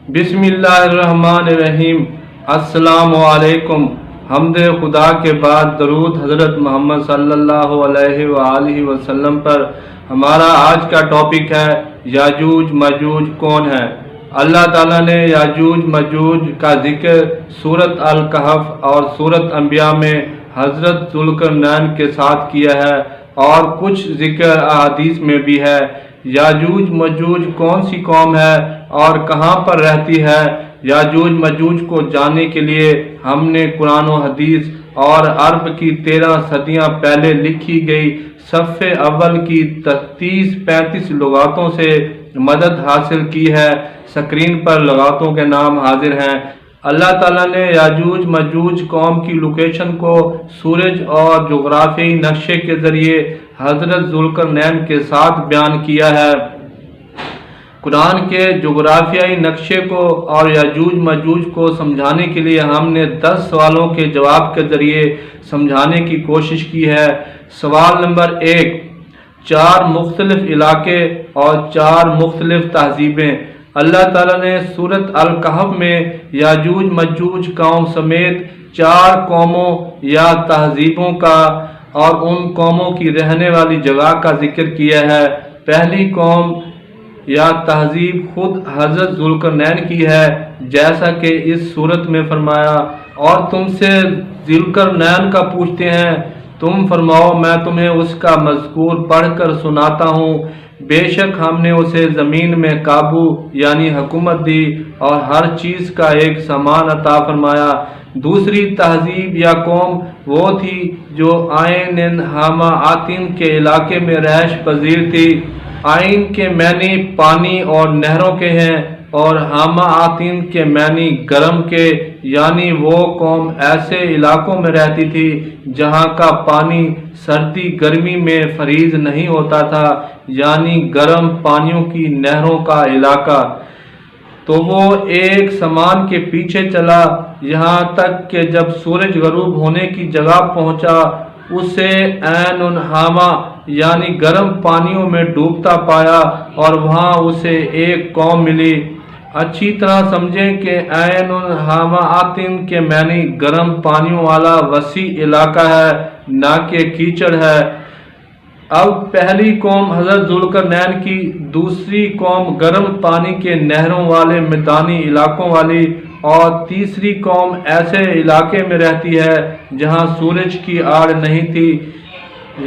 بسم اللہ الرحمن الرحیم۔ السلام علیکم۔ حمد خدا کے بعد درود حضرت محمد صلی اللہ علیہ وآلہ وسلم پر۔ ہمارا آج کا ٹاپک ہے یاجوج ماجوج کون ہے۔ اللہ تعالیٰ نے یاجوج ماجوج کا ذکر سورۃ الکہف اور سورۃ انبیاء میں حضرت ذوالقرنین کے ساتھ کیا ہے، اور کچھ ذکر احادیث میں بھی ہے۔ یاجوج ماجوج کون سی قوم ہے اور کہاں پر رہتی ہے؟ یاجوج ماجوج کو جاننے کے لیے ہم نے قرآن و حدیث اور عرب کی 13 صدیاں پہلے لکھی گئی صفحے اول کی 30-35 لغاتوں سے مدد حاصل کی ہے۔ سکرین پر لغاتوں کے نام حاضر ہیں۔ اللہ تعالیٰ نے یاجوج ماجوج قوم کی لوکیشن کو سورج اور جغرافیائی نقشے کے ذریعے حضرت ذوالقرنین کے ساتھ بیان کیا ہے۔ قرآن کے جغرافیائی نقشے کو اور یاجوج ماجوج کو سمجھانے کے لیے ہم نے 10 سوالوں کے جواب کے ذریعے سمجھانے کی کوشش کی ہے۔ سوال نمبر 1، 4 مختلف علاقے اور 4 مختلف تہذیبیں۔ اللہ تعالیٰ نے سورۃ الکہف میں یاجوج ماجوج قوم سمیت 4 قوموں یا تہذیبوں کا اور ان قوموں کی رہنے والی جگہ کا ذکر کیا ہے۔ پہلی قوم یا تہذیب خود حضرت ذوالقرنین کی ہے، جیسا کہ اس صورت میں فرمایا، اور تم سے ذوالقرنین کا پوچھتے ہیں، تم فرماؤ میں تمہیں اس کا مذکور پڑھ کر سناتا ہوں۔ بے شک ہم نے اسے زمین میں قابو یعنی حکومت دی اور ہر چیز کا ایک سامان عطا فرمایا۔ دوسری تہذیب یا قوم وہ تھی جو عین ہامہ آتین کے علاقے میں رہائش پذیر تھی۔ عین کے معنی پانی اور نہروں کے ہیں، اور ہامہ آتین کے معنی گرم کے، یعنی وہ قوم ایسے علاقوں میں رہتی تھی جہاں کا پانی سردی گرمی میں فریز نہیں ہوتا تھا، یعنی گرم پانیوں کی نہروں کا علاقہ۔ تو وہ ایک سامان کے پیچھے چلا یہاں تک کہ جب سورج غروب ہونے کی جگہ پہنچا اسے عین ہامہ یعنی گرم پانیوں میں ڈوبتا پایا، اور وہاں اسے ایک قوم ملی۔ اچھی طرح سمجھیں کہ عین ہامہ آتین کے معنی گرم پانیوں والا وسیع علاقہ ہے، نہ کہ کیچڑ ہے۔ اب پہلی قوم حضرت ذوالقرنین کی، دوسری قوم گرم پانی کے نہروں والے میدانی علاقوں والی، اور تیسری قوم ایسے علاقے میں رہتی ہے جہاں سورج کی آڑ نہیں تھی،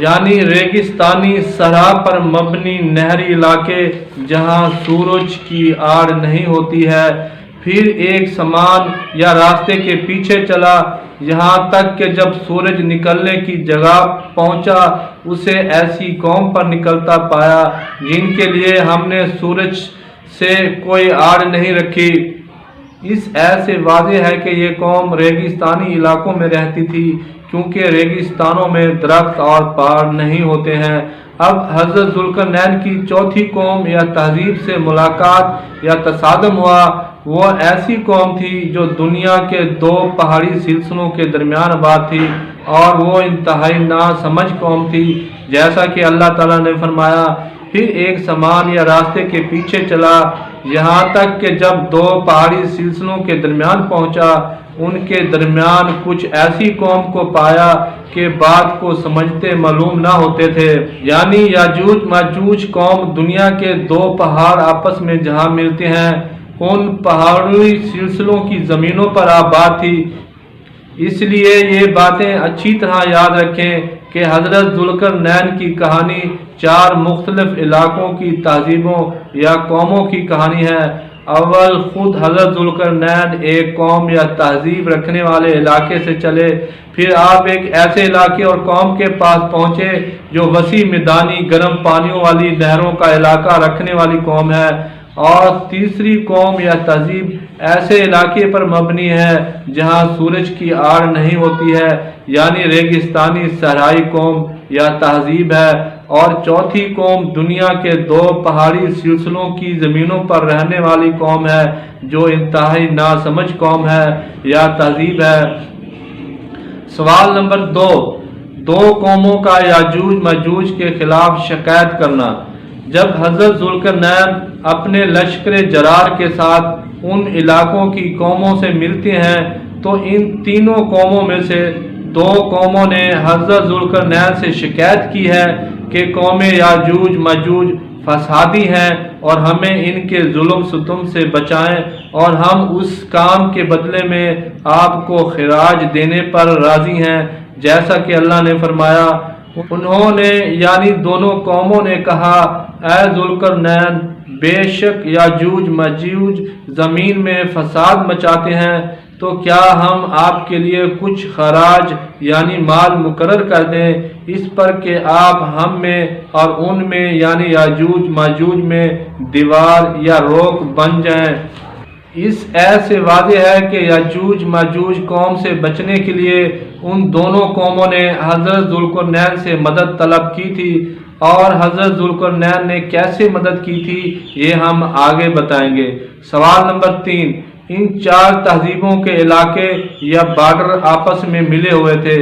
یعنی ریگستانی صحرا پر مبنی نہری علاقے جہاں سورج کی آڑ نہیں ہوتی ہے۔ پھر ایک سامان یا راستے کے پیچھے چلا یہاں تک کہ جب سورج نکلنے کی جگہ پہنچا اسے ایسی قوم پر نکلتا پایا جن کے لیے ہم نے سورج سے کوئی آڑ نہیں رکھی۔ اس ایسے واضح ہے کہ یہ قوم ریگستانی علاقوں میں رہتی تھی، کیونکہ ریگستانوں میں درخت اور پہاڑ نہیں ہوتے ہیں۔ اب حضرت ذوالقرنین کی چوتھی قوم یا تہذیب سے ملاقات یا تصادم ہوا۔ وہ ایسی قوم تھی جو دنیا کے 2 پہاڑی سلسلوں کے درمیان آباد تھی، اور وہ انتہائی ناسمجھ قوم تھی، جیسا کہ اللہ تعالیٰ نے فرمایا، پھر ایک سامان یا راستے کے پیچھے چلا یہاں تک کہ جب 2 پہاڑی سلسلوں کے درمیان پہنچا ان کے درمیان کچھ ایسی قوم کو پایا کہ بات کو سمجھتے معلوم نہ ہوتے تھے، یعنی یاجوج ماجوج قوم دنیا کے 2 پہاڑ آپس میں جہاں ملتے ہیں ان پہاڑی سلسلوں کی زمینوں پر آباد تھی۔ اس لیے یہ باتیں اچھی طرح یاد رکھیں کہ حضرت ذوالقرنین کی کہانی 4 مختلف علاقوں کی تہذیبوں یا قوموں کی کہانی ہے۔ اول خود حضرت ذوالقرنین ایک قوم یا تہذیب رکھنے والے علاقے سے چلے، پھر آپ ایک ایسے علاقے اور قوم کے پاس پہنچے جو وسیع میدانی گرم پانیوں والی نہروں کا علاقہ رکھنے والی قوم ہے، اور تیسری قوم یا تہذیب ایسے علاقے پر مبنی ہے جہاں سورج کی آڑ نہیں ہوتی ہے، یعنی ریگستانی صحرائی قوم یا تہذیب ہے، اور چوتھی قوم دنیا کے 2 پہاڑی سلسلوں کی زمینوں پر رہنے والی قوم ہے جو انتہائی ناسمجھ قوم ہے یا تہذیب ہے۔ سوال نمبر 2 قوموں کا یاجوج ماجوج کے خلاف شکایت کرنا۔ جب حضرت ذوالقرنین اپنے لشکر جرار کے ساتھ ان علاقوں کی قوموں سے ملتے ہیں تو ان تینوں قوموں میں سے دو قوموں نے حضرت ذوالقرنین سے شکایت کی ہے کہ قوم یاجوج ماجوج فسادی ہیں اور ہمیں ان کے ظلم ستم سے بچائیں، اور ہم اس کام کے بدلے میں آپ کو خراج دینے پر راضی ہیں جیسا کہ اللہ نے فرمایا۔ انہوں نے یعنی دونوں قوموں نے کہا، اے ذوالقرنین، بے شک یاجوج ماجوج زمین میں فساد مچاتے ہیں، تو کیا ہم آپ کے لیے کچھ خراج یعنی مال مقرر کر دیں اس پر کہ آپ ہم میں اور ان میں یعنی یاجوج ماجوج میں دیوار یا روک بن جائیں؟ اس ایسے واضح ہے کہ یاجوج ماجوج قوم سے بچنے کے لیے ان دونوں قوموں نے حضرت ذوالقرنین سے مدد طلب کی تھی، اور حضرت ذوالقرنین نے کیسے مدد کی تھی یہ ہم آگے بتائیں گے۔ سوال نمبر 3، ان چار تہذیبوں کے علاقے یا بارڈر آپس میں ملے ہوئے تھے۔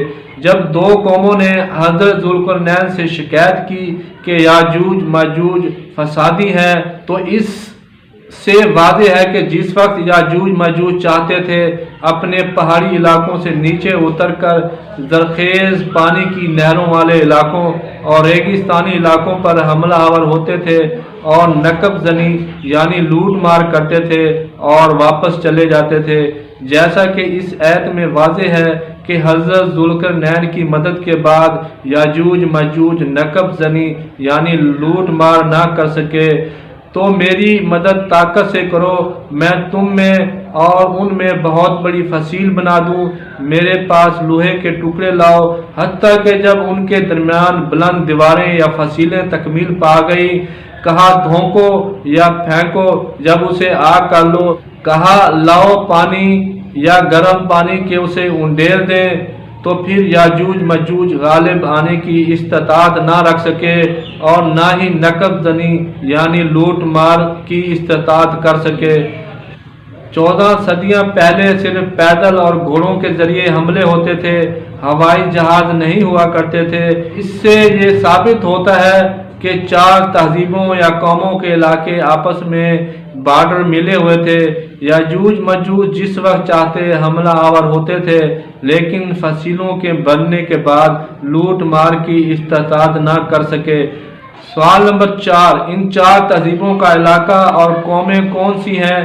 جب دو قوموں نے حضرت ذوالقرنین سے شکایت کی کہ یاجوج ماجوج فسادی ہیں، تو اس سے واضح ہے کہ جس وقت یاجوج ماجوج چاہتے تھے اپنے پہاڑی علاقوں سے نیچے اتر کر زرخیز پانی کی نہروں والے علاقوں اور ریگستانی علاقوں پر حملہ آور ہوتے تھے اور نقب زنی یعنی لوٹ مار کرتے تھے اور واپس چلے جاتے تھے، جیسا کہ اس آیت میں واضح ہے کہ حضرت ذوالقرنین کی مدد کے بعد یاجوج ماجوج نقب زنی یعنی لوٹ مار نہ کر سکے۔ تو میری مدد طاقت سے کرو، میں تم میں اور ان میں بہت بڑی فصیل بنا دوں، میرے پاس لوہے کے ٹکڑے لاؤ، حتیٰ کہ جب ان کے درمیان بلند دیواریں یا فصیلیں تکمیل پا گئی، کہا دھونکو یا پھینکو، جب اسے آگ کر لو، کہا لاؤ پانی یا گرم پانی کے اسے انڈیل دیں، تو پھر یاجوج ماجوج غالب آنے کی استطاعت نہ رکھ سکے اور نہ ہی نقب زنی یعنی لوٹ مار کی استطاعت کر سکے۔ 14 صدیاں پہلے صرف پیدل اور گھوڑوں کے ذریعے حملے ہوتے تھے، ہوائی جہاز نہیں ہوا کرتے تھے۔ اس سے یہ ثابت ہوتا ہے کہ چار تہذیبوں یا قوموں کے علاقے آپس میں بارڈر ملے ہوئے تھے۔ یاجوج ماجوج جس وقت چاہتے حملہ آور ہوتے تھے، لیکن فصیلوں کے بننے کے بعد لوٹ مار کی استطاعت نہ کر سکے۔ سوال نمبر 4، ان چار تہذیبوں کا علاقہ اور قومیں کون سی ہیں؟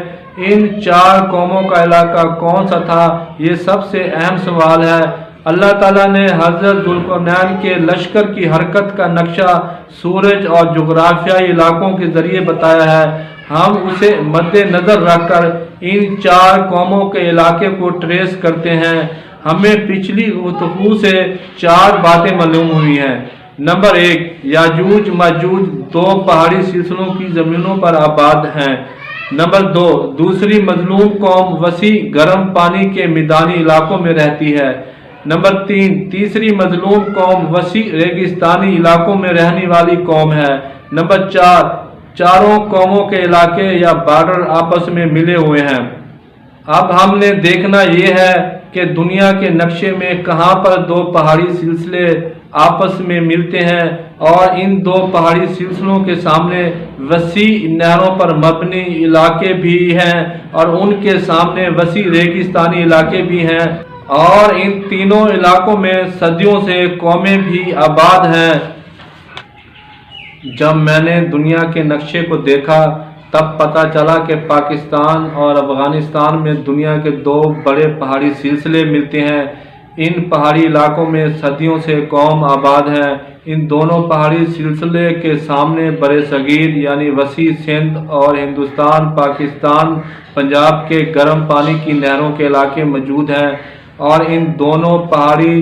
ان چار قوموں کا علاقہ کون سا تھا؟ یہ سب سے اہم سوال ہے۔ اللہ تعالیٰ نے حضرت ذوالقرنین کے لشکر کی حرکت کا نقشہ سورج اور جغرافیائی علاقوں کے ذریعے بتایا ہے۔ ہم اسے مد نظر رکھ کر ان چار قوموں کے علاقے کو ٹریس کرتے ہیں۔ ہمیں پچھلی گفتگو سے چار باتیں معلوم ہوئی ہیں۔ نمبر 1، یاجوج ماجوج دو پہاڑی سلسلوں کی زمینوں پر آباد ہیں۔ نمبر 2، دوسری مظلوم قوم وسیع گرم پانی کے میدانی علاقوں میں رہتی ہے۔ نمبر 3، تیسری مظلوم قوم وسیع ریگستانی علاقوں میں رہنے والی قوم ہے۔ نمبر 4، چاروں قوموں کے علاقے یا بارڈر آپس میں ملے ہوئے ہیں۔ اب ہم نے دیکھنا یہ ہے کہ دنیا کے نقشے میں کہاں پر دو پہاڑی سلسلے آپس میں ملتے ہیں، اور ان دو پہاڑی سلسلوں کے سامنے وسیع نہروں پر مبنی علاقے بھی ہیں اور ان کے سامنے وسیع ریگستانی علاقے بھی ہیں، اور ان تینوں علاقوں میں صدیوں سے قومیں بھی آباد ہیں۔ جب میں نے دنیا کے نقشے کو دیکھا تب پتہ چلا کہ پاکستان اور افغانستان میں دنیا کے دو بڑے پہاڑی سلسلے ملتے ہیں۔ ان پہاڑی علاقوں میں صدیوں سے قوم آباد ہیں۔ ان دونوں پہاڑی سلسلے کے سامنے بر صغیر یعنی وسیع سندھ اور ہندوستان، پاکستان، پنجاب کے گرم پانی کی نہروں کے علاقے موجود ہیں، اور ان دونوں پہاڑی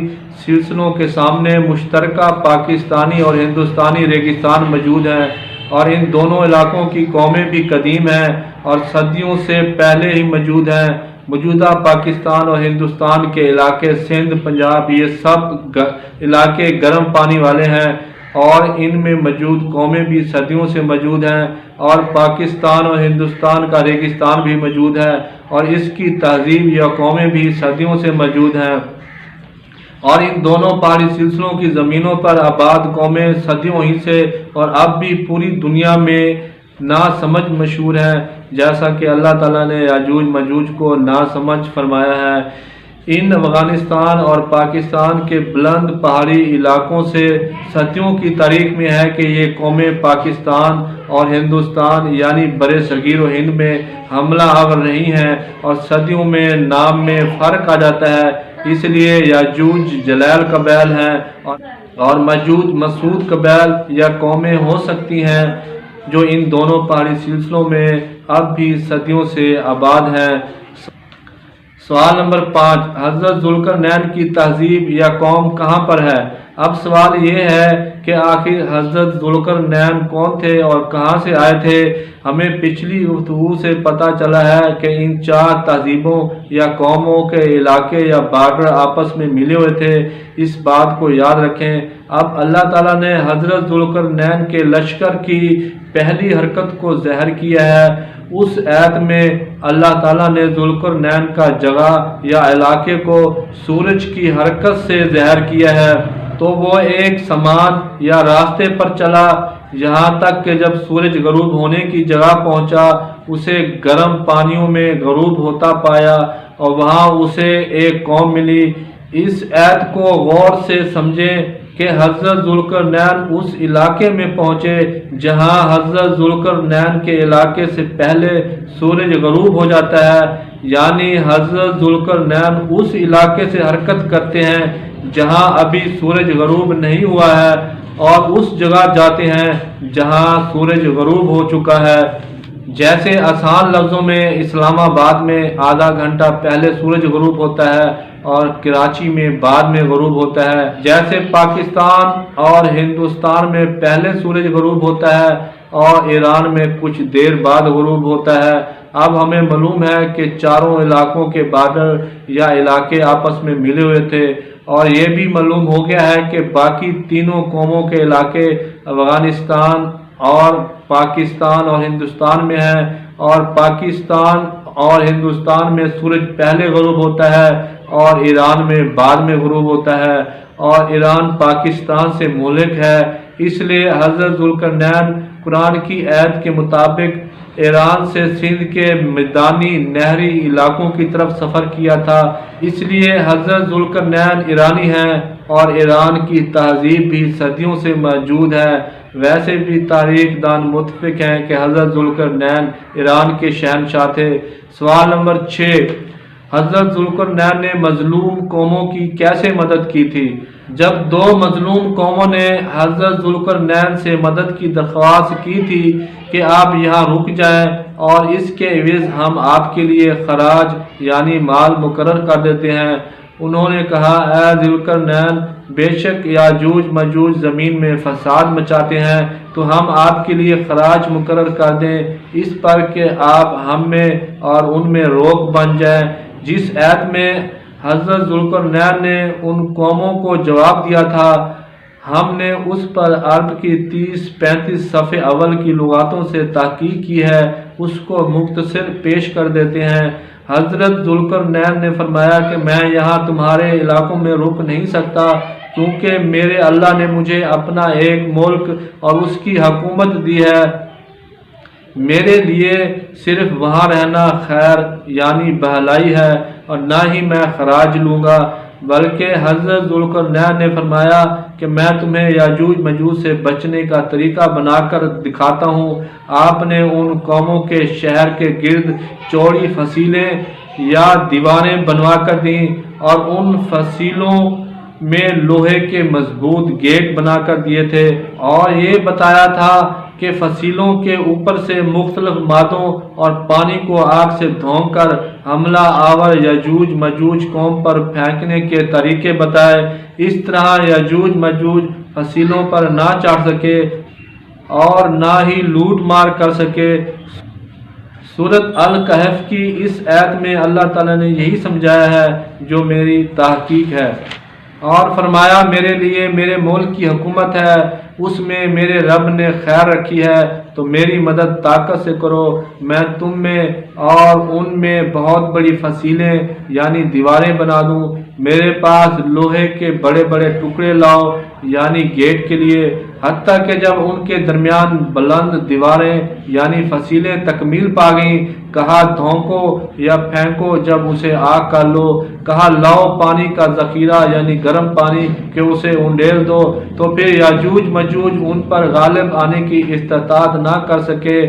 سلسلوں کے سامنے مشترکہ پاکستانی اور ہندوستانی ریگستان موجود ہیں، اور ان دونوں علاقوں کی قومیں بھی قدیم ہیں اور صدیوں سے پہلے ہی موجود ہیں۔ موجودہ پاکستان اور ہندوستان کے علاقے سندھ، پنجاب، یہ سب علاقے گرم پانی والے ہیں، اور ان میں موجود قومیں بھی صدیوں سے موجود ہیں، اور پاکستان اور ہندوستان کا ریگستان بھی موجود ہے، اور اس کی تہذیب یا قومیں بھی صدیوں سے موجود ہیں، اور ان دونوں پہاڑی سلسلوں کی زمینوں پر آباد قومیں صدیوں ہی سے اور اب بھی پوری دنیا میں ناسمجھ مشہور ہیں، جیسا کہ اللہ تعالیٰ نے یاجوج ماجوج کو ناسمجھ فرمایا ہے۔ ان افغانستان اور پاکستان کے بلند پہاڑی علاقوں سے صدیوں کی تاریخ میں ہے کہ یہ قومیں پاکستان اور ہندوستان یعنی بر صغیر و ہند میں حملہ آور رہی ہیں، اور صدیوں میں نام میں فرق آ جاتا ہے۔ اس لیے یاجوج جلیل قبائل ہیں اور ماجوج مسعود قبائل یا قومیں ہو سکتی ہیں، جو ان دونوں پہاڑی سلسلوں میں اب بھی صدیوں سے آباد ہیں۔ سوال نمبر 5، حضرت ذوالقرنین کی تہذیب یا قوم کہاں پر ہے؟ اب سوال یہ ہے کہ آخر حضرت ذوالقرنین کون تھے اور کہاں سے آئے تھے؟ ہمیں پچھلی گفتگو سے پتہ چلا ہے کہ ان 4 تہذیبوں یا قوموں کے علاقے یا بارڈر آپس میں ملے ہوئے تھے، اس بات کو یاد رکھیں۔ اب اللہ تعالیٰ نے حضرت ذوالقرنین کے لشکر کی پہلی حرکت کو ظاہر کیا ہے۔ اس آیت میں اللہ تعالیٰ نے ذوالقرنین کا جگہ یا علاقے کو سورج کی حرکت سے ظاہر کیا ہے، تو وہ ایک سامان یا راستے پر چلا یہاں تک کہ جب سورج غروب ہونے کی جگہ پہنچا، اسے گرم پانیوں میں غروب ہوتا پایا اور وہاں اسے ایک قوم ملی۔ اس آیت کو غور سے سمجھیں کہ حضرت ذوالقرنین اس علاقے میں پہنچے جہاں حضرت ذوالقرنین کے علاقے سے پہلے سورج غروب ہو جاتا ہے، یعنی حضرت ذوالقرنین اس علاقے سے حرکت کرتے ہیں جہاں ابھی سورج غروب نہیں ہوا ہے، اور اس جگہ جاتے ہیں جہاں سورج غروب ہو چکا ہے۔ جیسے آسان لفظوں میں اسلام آباد میں آدھا گھنٹہ پہلے سورج غروب ہوتا ہے اور کراچی میں بعد میں غروب ہوتا ہے، جیسے پاکستان اور ہندوستان میں پہلے سورج غروب ہوتا ہے اور ایران میں کچھ دیر بعد غروب ہوتا ہے۔ اب ہمیں معلوم ہے کہ چاروں علاقوں کے بارڈر یا علاقے آپس میں ملے ہوئے تھے، اور یہ بھی معلوم ہو گیا ہے کہ باقی تینوں قوموں کے علاقے افغانستان اور پاکستان اور ہندوستان میں ہیں، اور پاکستان اور ہندوستان میں سورج پہلے غروب ہوتا ہے اور ایران میں بعد میں غروب ہوتا ہے، اور ایران پاکستان سے ملک ہے۔ اس لیے حضرت ذوالقرنین قرآن کی آیت کے مطابق ایران سے سندھ کے میدانی نہری علاقوں کی طرف سفر کیا تھا، اس لیے حضرت ذوالقرنین ایرانی ہیں اور ایران کی تہذیب بھی صدیوں سے موجود ہے۔ ویسے بھی تاریخ دان متفق ہیں کہ حضرت ذوالقرنین ایران کے شہنشاہ تھے۔ سوال نمبر 6، حضرت ذوالقرنین نے مظلوم قوموں کی کیسے مدد کی تھی؟ جب 2 مظلوم قوموں نے حضرت ذوالقرنین سے مدد کی درخواست کی تھی کہ آپ یہاں رک جائیں اور اس کے عوض ہم آپ کے لیے خراج یعنی مال مقرر کر دیتے ہیں، انہوں نے کہا، اے ذوالقرنین، بے شک یاجوج ماجوج زمین میں فساد مچاتے ہیں، تو ہم آپ کے لیے خراج مقرر کر دیں اس پر کہ آپ ہم میں اور ان میں روک بن جائیں۔ جس آیت میں حضرت ذوالقرنین نے ان قوموں کو جواب دیا تھا، ہم نے اس پر عرب کی 30-35 صفحے اول کی لغاتوں سے تحقیق کی ہے، اس کو مختصر پیش کر دیتے ہیں۔ حضرت ذوالقرنین نے فرمایا کہ میں یہاں تمہارے علاقوں میں رک نہیں سکتا، کیونکہ میرے اللہ نے مجھے اپنا ایک ملک اور اس کی حکومت دی ہے، میرے لیے صرف وہاں رہنا خیر یعنی بھلائی ہے، اور نہ ہی میں خراج لوں گا۔ بلکہ حضرت ذوالقرنین نے فرمایا کہ میں تمہیں یاجوج ماجوج سے بچنے کا طریقہ بنا کر دکھاتا ہوں۔ آپ نے ان قوموں کے شہر کے گرد چوڑی فصیلیں یا دیواریں بنوا کر دیں اور ان فصیلوں میں لوہے کے مضبوط گیٹ بنا کر دیے تھے، اور یہ بتایا تھا کہ فصیلوں کے اوپر سے مختلف مادوں اور پانی کو آگ سے دھونک کر حملہ آور یاجوج ماجوج قوم پر پھینکنے کے طریقے بتائے، اس طرح یاجوج ماجوج فصیلوں پر نہ چڑھ سکے اور نہ ہی لوٹ مار کر سکے۔ سورۃ الکہف کی اس آیت میں اللہ تعالیٰ نے یہی سمجھایا ہے جو میری تحقیق ہے، اور فرمایا میرے لیے میرے ملک کی حکومت ہے، اس میں میرے رب نے خیر رکھی ہے، تو میری مدد طاقت سے کرو، میں تم میں اور ان میں بہت بڑی فصیلیں یعنی دیواریں بنا دوں، میرے پاس لوہے کے بڑے بڑے ٹکڑے لاؤ یعنی گیٹ کے لیے، حتیٰ کہ جب ان کے درمیان بلند دیواریں یعنی فصیلیں تکمیل پا گئیں، کہا دھونکو یا پھینکو جب اسے آگ کر لو، کہا لاؤ پانی کا ذخیرہ یعنی گرم پانی کہ اسے انڈیل دو، تو پھر یاجوج مجوج ان پر غالب آنے کی استطاعت نہ کر سکے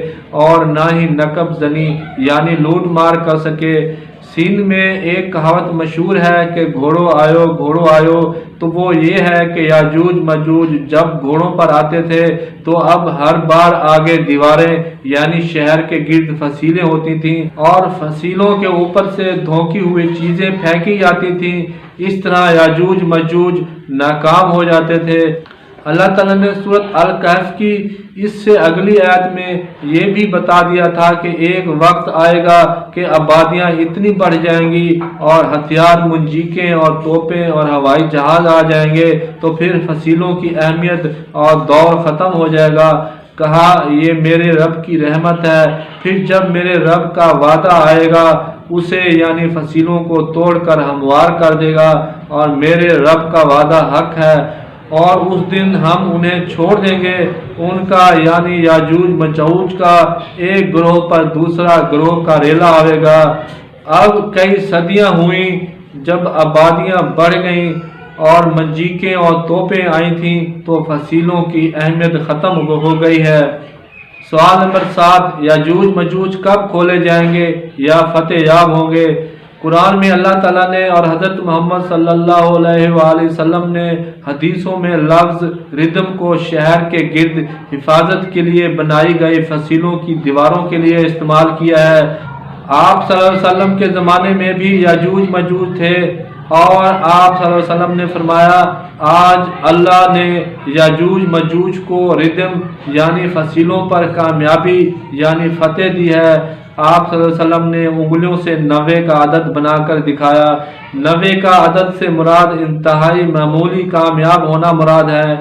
اور نہ ہی نقب زنی یعنی لوٹ مار کر سکے۔ سندھ میں ایک کہاوت مشہور ہے کہ گھوڑو آیو، تو وہ یہ ہے کہ یاجوج مجوج جب گھوڑوں پر آتے تھے تو اب ہر بار آگے دیواریں یعنی شہر کے گرد فصیلیں ہوتی تھیں اور فصیلوں کے اوپر سے دھونکی ہوئی چیزیں پھینکی جاتی تھیں، اس طرح یاجوج مجوج ناکام ہو جاتے تھے۔ اللہ تعالیٰ نے سورۃ الکہف کی اس سے اگلی آیت میں یہ بھی بتا دیا تھا کہ ایک وقت آئے گا کہ آبادیاں اتنی بڑھ جائیں گی اور ہتھیار منجیقیں اور توپیں اور ہوائی جہاز آ جائیں گے تو پھر فصیلوں کی اہمیت اور دور ختم ہو جائے گا۔ کہا یہ میرے رب کی رحمت ہے، پھر جب میرے رب کا وعدہ آئے گا اسے یعنی فصیلوں کو توڑ کر ہموار کر دے گا، اور میرے رب کا وعدہ حق ہے، اور اس دن ہم انہیں چھوڑ دیں گے، ان کا یعنی یاجوج مجوج کا ایک گروہ پر دوسرا گروہ کا ریلا آئے گا۔ اب کئی صدیاں ہوئیں جب آبادیاں بڑھ گئیں اور منجیقیں اور توپیں آئی تھیں تو فصیلوں کی اہمیت ختم ہو گئی ہے۔ سوال نمبر 7، یاجوج مجوج کب کھولے جائیں گے یا فتح یاب ہوں گے؟ قرآن میں اللہ تعالیٰ نے اور حضرت محمد صلی اللہ علیہ وآلہ وسلم نے حدیثوں میں لفظ ردم کو شہر کے گرد حفاظت کے لیے بنائی گئی فصیلوں کی دیواروں کے لیے استعمال کیا ہے۔ آپ صلی اللہ علیہ وسلم کے زمانے میں بھی یاجوج مجوج تھے، اور آپ صلی اللہ علیہ وسلم نے فرمایا آج اللہ نے یاجوج مجوج کو ردم یعنی فصیلوں پر کامیابی یعنی فتح دی ہے۔ آپ صلی اللہ علیہ وسلم نے انگلیوں سے 90 کا عدد بنا کر دکھایا۔ 90 کا عدد سے مراد انتہائی معمولی کامیاب ہونا مراد ہے۔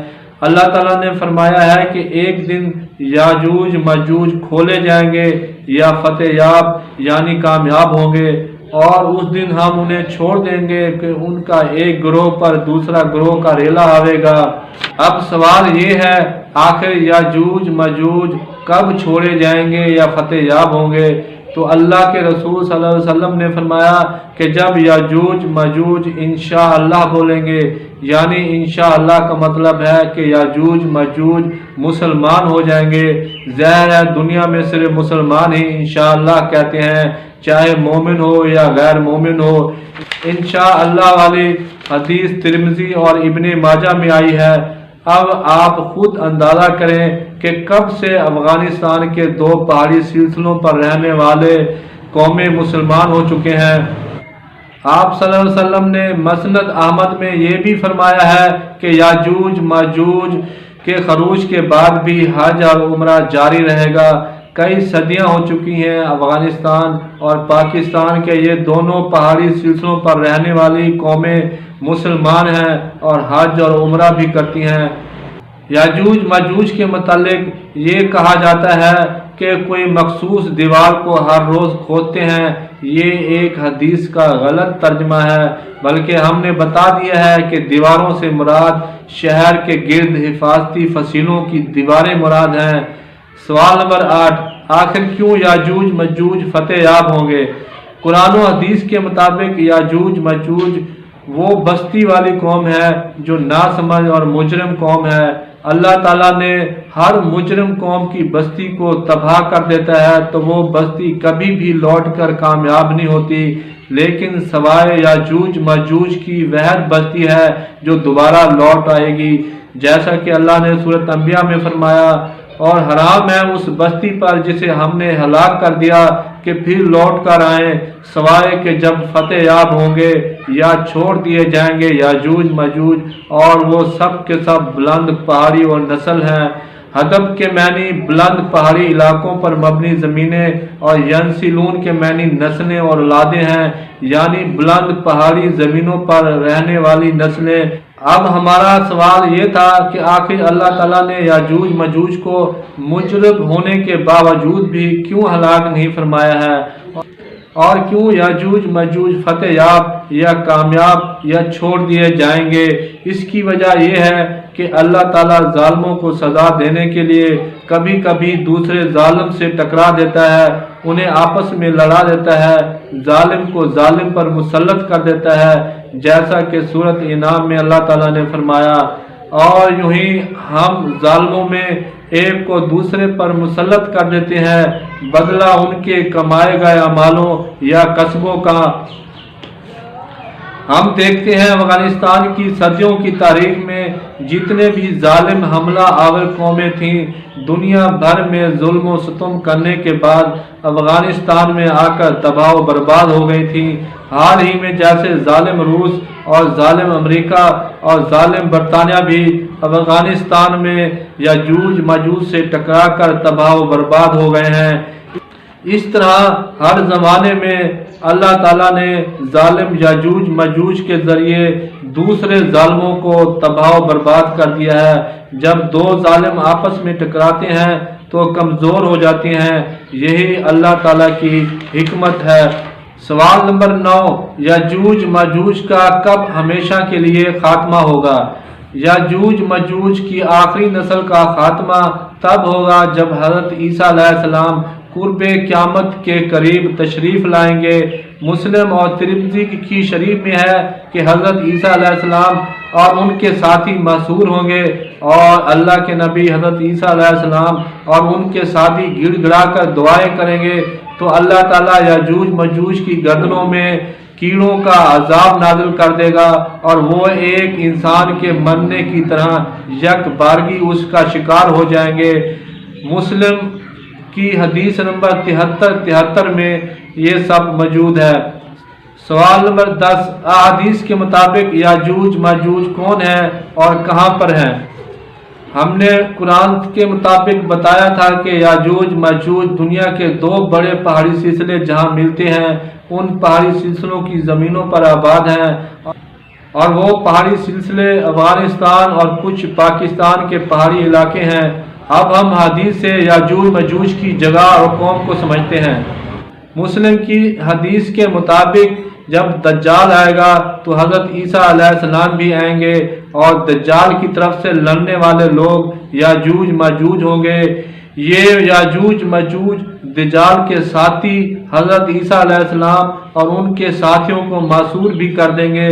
اللہ تعالیٰ نے فرمایا ہے کہ ایک دن یاجوج مجوج کھولے جائیں گے یا فتح یاب یعنی کامیاب ہوں گے، اور اس دن ہم انہیں چھوڑ دیں گے کہ ان کا ایک گروہ پر دوسرا گروہ کا ریلا آئے گا۔ اب سوال یہ ہے آخر یاجوج مجوج کب چھوڑے جائیں گے یا فتح یاب ہوں گے؟ تو اللہ کے رسول صلی اللہ علیہ وسلم نے فرمایا کہ جب یاجوج مجوج انشاءاللہ بولیں گے، یعنی انشاءاللہ کا مطلب ہے کہ یاجوج مجوج مسلمان ہو جائیں گے۔ ظاہر ہے دنیا میں صرف مسلمان ہی انشاءاللہ کہتے ہیں، چاہے مومن ہو یا غیر مومن ہو۔ انشاءاللہ والی حدیث ترمذی اور ابن ماجہ میں آئی ہے۔ اب آپ خود اندازہ کریں کہ کب سے افغانستان کے 2 پہاڑی سلسلوں پر رہنے والے قومیں مسلمان ہو چکے ہیں۔ آپ صلی اللہ علیہ وسلم نے مسند احمد میں یہ بھی فرمایا ہے کہ یاجوج ماجوج کے خروج کے بعد بھی حج اور عمرہ جاری رہے گا۔ کئی صدیاں ہو چکی ہیں افغانستان اور پاکستان کے یہ دونوں پہاڑی سلسلوں پر رہنے والی قومیں مسلمان ہیں اور حج اور عمرہ بھی کرتی ہیں۔ یاجوج ماجوج کے متعلق یہ کہا جاتا ہے کہ کوئی مخصوص دیوار کو ہر روز کھودتے ہیں، یہ ایک حدیث کا غلط ترجمہ ہے، بلکہ ہم نے بتا دیا ہے کہ دیواروں سے مراد شہر کے گرد حفاظتی فصیلوں کی دیواریں مراد ہیں۔ سوال نمبر 8، آخر کیوں یاجوج مجوج فتح یاب ہوں گے؟ قرآن و حدیث کے مطابق یاجوج مجوج وہ بستی والی قوم ہے جو ناسمجھ اور مجرم قوم ہے۔ اللہ تعالیٰ نے ہر مجرم قوم کی بستی کو تباہ کر دیتا ہے تو وہ بستی کبھی بھی لوٹ کر کامیاب نہیں ہوتی، لیکن سوائے یاجوج ماجوج کی وحید بستی ہے جو دوبارہ لوٹ آئے گی، جیسا کہ اللہ نے سورۃ انبیاء میں فرمایا، اور حرام ہے اس بستی پر جسے ہم نے ہلاک کر دیا کہ پھر لوٹ کر آئیں، سوائے کہ جب فتح یاب ہوں گے یا چھوڑ دیے جائیں گے یاجوج ماجوج، اور وہ سب کے سب بلند پہاڑی اور نسل ہیں۔ حدب کے معنی بلند پہاڑی علاقوں پر مبنی زمینیں، اور ینسلون کے معنی نسلیں اور اولادیں ہیں، یعنی بلند پہاڑی زمینوں پر رہنے والی نسلیں۔ اب ہمارا سوال یہ تھا کہ آخر اللہ تعالیٰ نے یاجوج ماجوج کو مجرم ہونے کے باوجود بھی کیوں ہلاک نہیں فرمایا ہے؟ اور کیوں یاجوج ماجوج فتح یاب یا کامیاب یا چھوڑ دیے جائیں گے؟ اس کی وجہ یہ ہے کہ اللہ تعالیٰ ظالموں کو سزا دینے کے لیے کبھی کبھی دوسرے ظالم سے ٹکرا دیتا ہے، انہیں آپس میں لڑا دیتا ہے، ظالم کو ظالم پر مسلط کر دیتا ہے، جیسا کہ سورۃ انعام میں اللہ تعالیٰ نے فرمایا، اور یوں ہی ہم ظالموں میں ایک کو دوسرے پر مسلط کر دیتے ہیں، بدلہ ان کے کمائے گئے اعمالوں یا کسبوں کا۔ ہم دیکھتے ہیں افغانستان کی صدیوں کی تاریخ میں جتنے بھی ظالم حملہ آور قومیں تھیں، دنیا بھر میں ظلم و ستم کرنے کے بعد افغانستان میں آ کر تباہ و برباد ہو گئی تھیں۔ حال ہی میں جیسے ظالم روس اور ظالم امریکہ اور ظالم برطانیہ بھی افغانستان میں یاجوج ماجوج سے ٹکرا کر تباہ و برباد ہو گئے ہیں، اس طرح ہر زمانے میں اللہ تعالیٰ نے ظالم یاجوج ماجوج کے ذریعے دوسرے ظالموں کو تباہ و برباد کر دیا ہے۔ جب دو ظالم آپس میں ٹکراتے ہیں تو کمزور ہو جاتے ہیں، یہی اللہ تعالیٰ کی حکمت ہے۔ سوال نمبر 9، یاجوج ماجوج کا کب ہمیشہ کے لیے خاتمہ ہوگا؟ یاجوج ماجوج کی آخری نسل کا خاتمہ تب ہوگا جب حضرت عیسیٰ علیہ السلام قرب قیامت کے قریب تشریف لائیں گے۔ مسلم اور ترمذی کی شریف میں ہے کہ حضرت عیسیٰ علیہ السلام اور ان کے ساتھی محشور ہوں گے، اور اللہ کے نبی حضرت عیسیٰ علیہ السلام اور ان کے ساتھی گڑ گڑا کر دعائیں کریں گے، تو اللہ تعالیٰ یاجوج ماجوج کی گردنوں میں کیڑوں کا عذاب نازل کر دے گا، اور وہ ایک انسان کے مرنے کی طرح یک بارگی اس کا شکار ہو جائیں گے۔ مسلم کی حدیث نمبر 73 میں یہ سب موجود ہے۔ سوال نمبر 10، احادیث کے مطابق یاجوج ماجوج کون ہیں اور کہاں پر ہیں؟ ہم نے قرآن کے مطابق بتایا تھا کہ یاجوج ماجوج دنیا کے 2 بڑے پہاڑی سلسلے جہاں ملتے ہیں، ان پہاڑی سلسلوں کی زمینوں پر آباد ہیں، اور وہ پہاڑی سلسلے افغانستان اور کچھ پاکستان کے پہاڑی علاقے ہیں۔ اب ہم حدیث سے یاجوج ماجوج کی جگہ اور قوم کو سمجھتے ہیں۔ مسلم کی حدیث کے مطابق جب دجال آئے گا تو حضرت عیسیٰ علیہ السلام بھی آئیں گے، اور دجال کی طرف سے لڑنے والے لوگ یاجوج ماجوج ہوں گے۔ یہ یاجوج ماجوج دجال کے ساتھی حضرت عیسیٰ علیہ السلام اور ان کے ساتھیوں کو معصور بھی کر دیں گے۔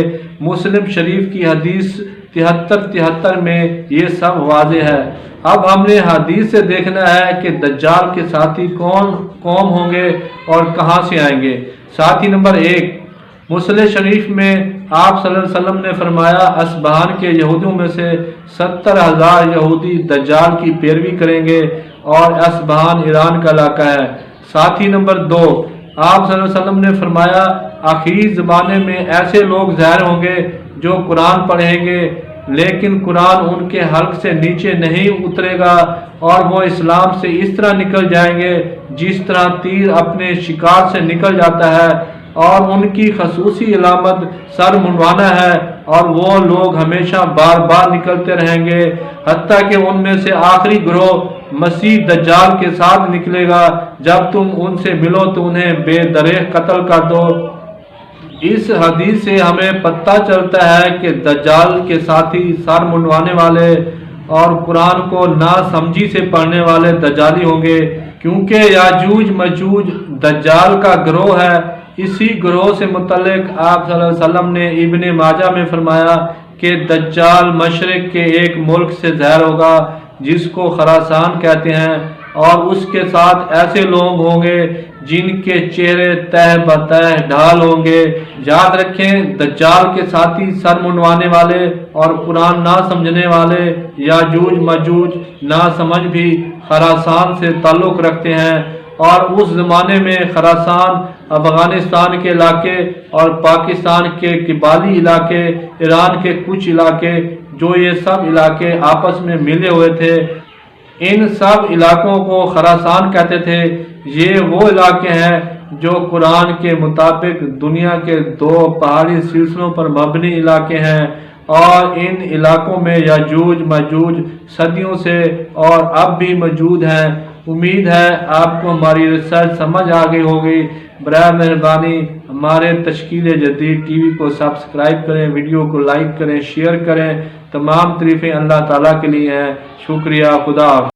مسلم شریف کی حدیث 73 میں یہ سب واضح ہے۔ اب ہم نے حدیث سے دیکھنا ہے کہ دجال کے ساتھی کون قوم ہوں گے اور کہاں سے آئیں گے۔ ساتھی نمبر 1، مسلم شریف میں آپ صلی اللہ علیہ وسلم نے فرمایا، اصبہان کے یہودیوں میں سے 70,000 یہودی دجال کی پیروی کریں گے، اور اصبہان ایران کا علاقہ ہے۔ ساتھی نمبر 2، آپ صلی اللہ علیہ وسلم نے فرمایا، آخری زمانے میں ایسے لوگ ظاہر ہوں گے جو قرآن پڑھیں گے، لیکن قرآن ان کے حلق سے نیچے نہیں اترے گا، اور وہ اسلام سے اس طرح نکل جائیں گے جس طرح تیر اپنے شکار سے نکل جاتا ہے، اور ان کی خصوصی علامت سر منڈوانا ہے، اور وہ لوگ ہمیشہ بار بار نکلتے رہیں گے، حتیٰ کہ ان میں سے آخری گروہ مسیح دجال کے ساتھ نکلے گا۔ جب تم ان سے ملو تو انہیں بے دریغ قتل کر دو۔ اس حدیث سے ہمیں پتہ چلتا ہے کہ دجال کے ساتھی سر منڈوانے والے اور قرآن کو ناسمجھی سے پڑھنے والے دجالی ہوں گے، کیونکہ یاجوج ماجوج دجال کا گروہ ہے۔ اسی گروہ سے متعلق آپ صلی اللہ علیہ وسلم نے ابن ماجہ میں فرمایا کہ دجال مشرق کے ایک ملک سے ظاہر ہوگا جس کو خراسان کہتے ہیں، اور اس کے ساتھ ایسے لوگ ہوں گے جن کے چہرے تہ بتہ ڈھال ہوں گے۔ یاد رکھیں، دجال کے ساتھی سر منڈوانے والے اور قرآن نہ سمجھنے والے یاجوج ماجوج نہ سمجھ بھی خراسان سے تعلق رکھتے ہیں، اور اس زمانے میں خراسان افغانستان کے علاقے اور پاکستان کے قبالی علاقے، ایران کے کچھ علاقے، جو یہ سب علاقے آپس میں ملے ہوئے تھے، ان سب علاقوں کو خراسان کہتے تھے۔ یہ وہ علاقے ہیں جو قرآن کے مطابق دنیا کے 2 پہاڑی سلسلوں پر مبنی علاقے ہیں، اور ان علاقوں میں یاجوج ماجوج صدیوں سے اور اب بھی موجود ہیں۔ امید ہے آپ کو ہماری ریسرچ سمجھ آ گئی ہوگی۔ برائے مہربانی ہمارے تشکیل جدید ٹی وی کو سبسکرائب کریں، ویڈیو کو لائک کریں، شیئر کریں۔ تمام تعریفیں اللہ تعالیٰ کے لیے ہیں۔ شکریہ، خدا حافظ۔